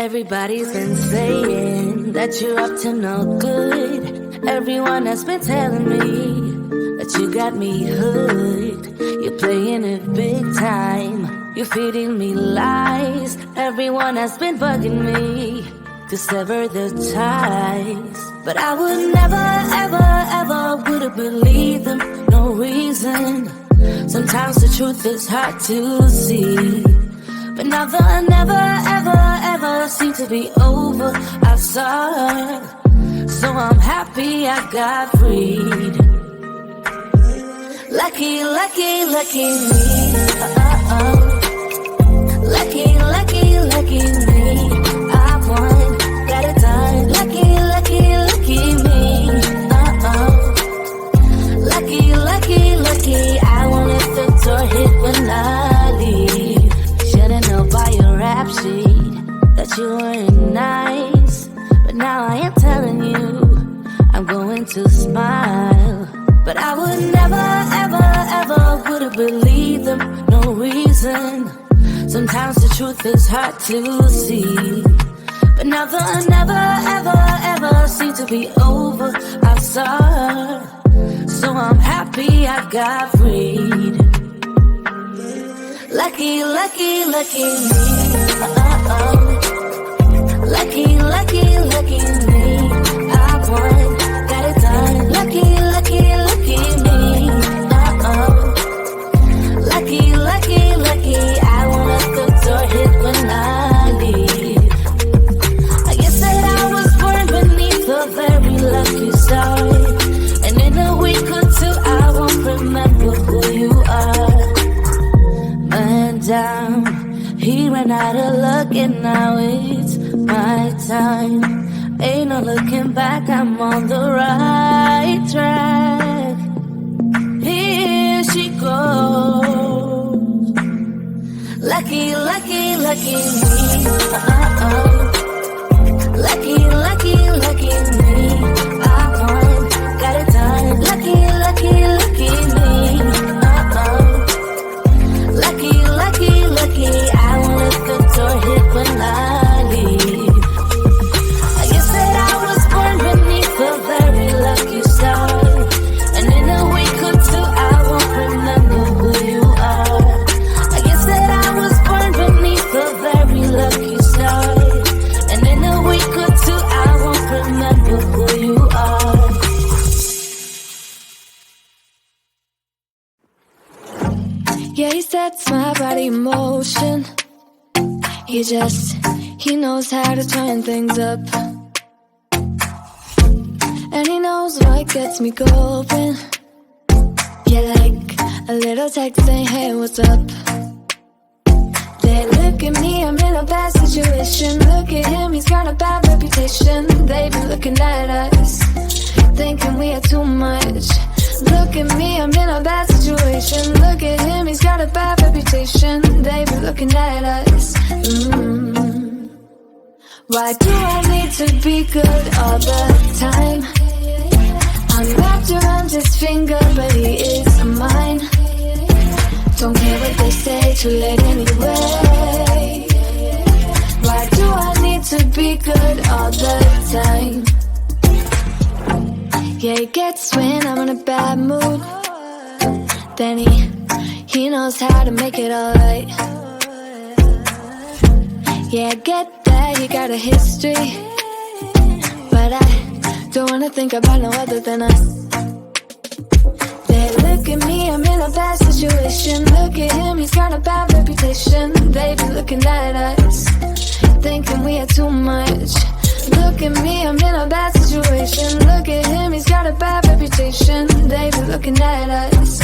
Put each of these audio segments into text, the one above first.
Everybody's been saying that you're up to no good. Everyone has been telling me that you got me hooked. You're playing it big time. You're feeding me lies. Everyone has been bugging me to sever the ties. But I would never, ever, ever would have believed them. No reason. Sometimes the truth is hard to see. But now the never, ever, ever seem to be over. I saw her, so I'm happy I got freed. Lucky, lucky, lucky me. Lucky, lucky, lucky me. I won, got it done. Lucky, lucky, lucky me. Lucky, lucky, lucky. I won't let the door hit when I leave. Should've known by your rap sheet that you weren't nice. But now I am telling you, I'm going to smile. But I would never, ever, ever would have believed them. No reason. Sometimes the truth is hard to see. But now the never, ever, ever seem to be over. I saw her, so I'm happy I got freed. Lucky, lucky, lucky me. Lucky, lucky, lucky me. I won, got it done. Lucky, lucky, lucky me. Lucky, lucky, lucky. I won't let the door hit when I leave. I guess that I was born beneath a very lucky star. And in a week or two I won't remember who you are. And I'm here and out of luck, and now it's my time. Ain't no looking back, I'm on the right track. Here she goes. Lucky, lucky, lucky me. Lucky, lucky, lucky me. I won, got it done. Lucky, lucky, lucky me. Lucky, lucky, lucky. I won't let the door hit when I leave. I guess that I was born beneath a very lucky star. And in a week or two I won't remember who you are. I guess that I was born beneath a very lucky star. And in a week or two I won't remember who you are. Yeah, he sets my body in motion. He knows how to turn things up. And he knows what gets me going. Yeah, like a little text saying, hey, what's up? They look at me, I'm in a bad situation. Look at him, he's got a bad reputation. They be looking at us, thinking we are too much. Look at me, I'm in a bad situation. Look at him, he's got a bad reputation. They be looking at us. Why do I need to be good all the time? I'm wrapped around his finger, but he is mine. Don't care what they say, too late anyway. Why do I need to be good all the time? Yeah, he gets when I'm in a bad mood. Then he knows how to make it alright. Yeah, I get that he got a history, but I don't wanna think about no other than us. They look at me, I'm in a bad situation. Look at him, he's got a bad reputation. They be looking at us, thinking we are too much. Look at me, I'm in a bad situation. Look at him, he's got a bad reputation. They be looking at us.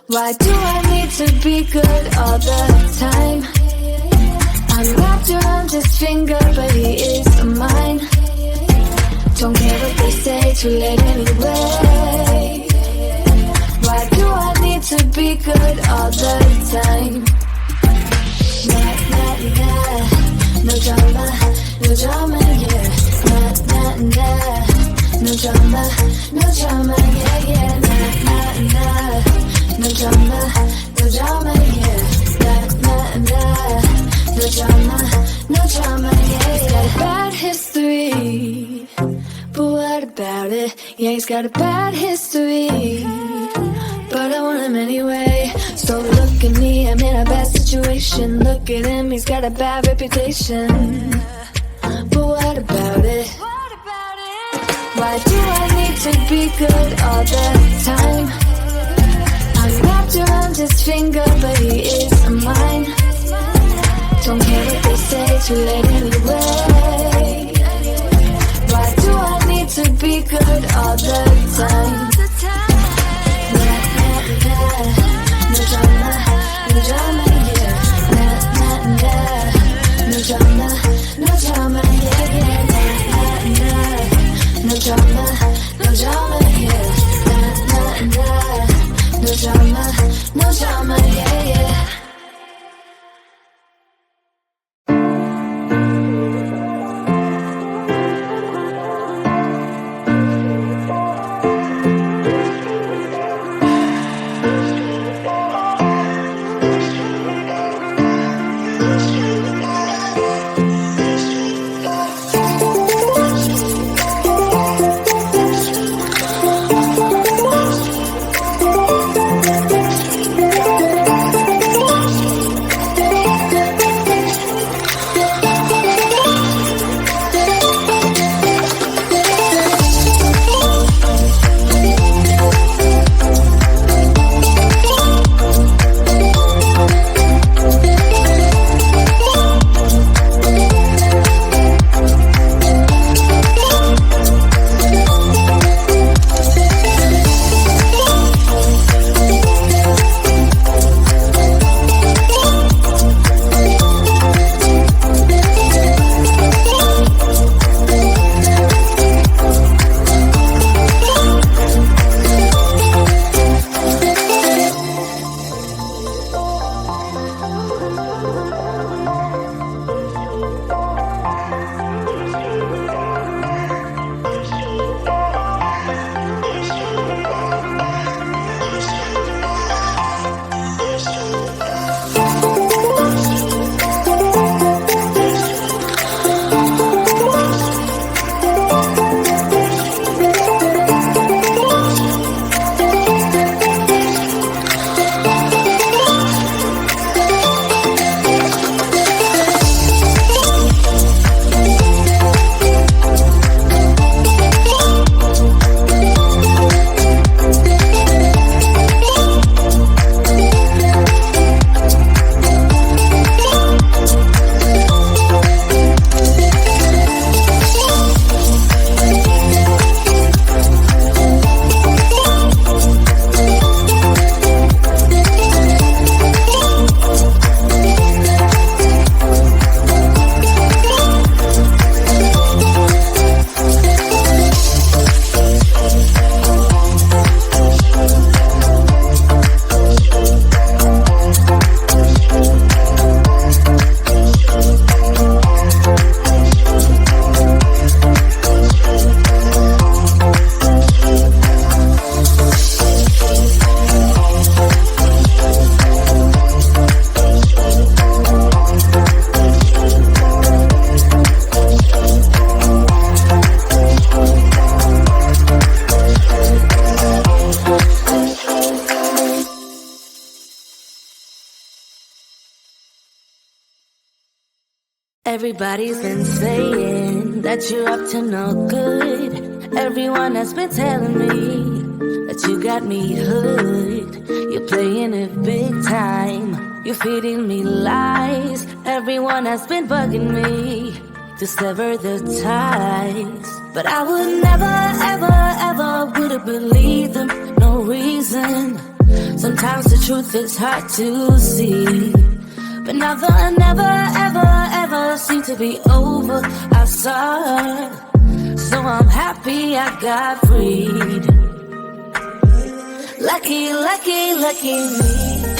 Why do I need to be good all the time? I'm wrapped around his finger, but he is mine. Don't care what they say, too late anyway. Why do I need to be good all the time? Nah, nah, nah. No drama, no drama, yeah. Nah, nah, nah. No drama, no drama, yeah, yeah. Nah, nah, nah. No drama, no drama, yeah. Nah, nah, nah. no drama, no drama, yeah. He's got a bad history, but what about it? Yeah, he's got a bad history, but I want him anyway. So look at me, I'm in a bad situation. Look at him, he's got a bad reputation, but what about it? Why do I need to be good all the time? I'm wrapped around his finger, but he is mine. Don't care what they say, too late anyway. Why do I need to be good all the time? Nah, nah, nah. No drama, no drama, yeah. Nah, nah, nah. No drama, no drama, yeah, yeah. Nah, nah, nah. No drama, no drama, yeah. Nah, nah, nah. No drama, no drama, yeah, yeah. Everybody's been saying that you're up to no good. Everyone has been telling me that you got me hooked. You're playing it big time. You're feeding me lies. Everyone has been bugging me to sever the ties. But I would never, ever, ever would have believed them. No reason. Sometimes the truth is hard to see. But now the never, ever, ever seem to be over. I saw, so I'm happy I got freed. Lucky, lucky, lucky me.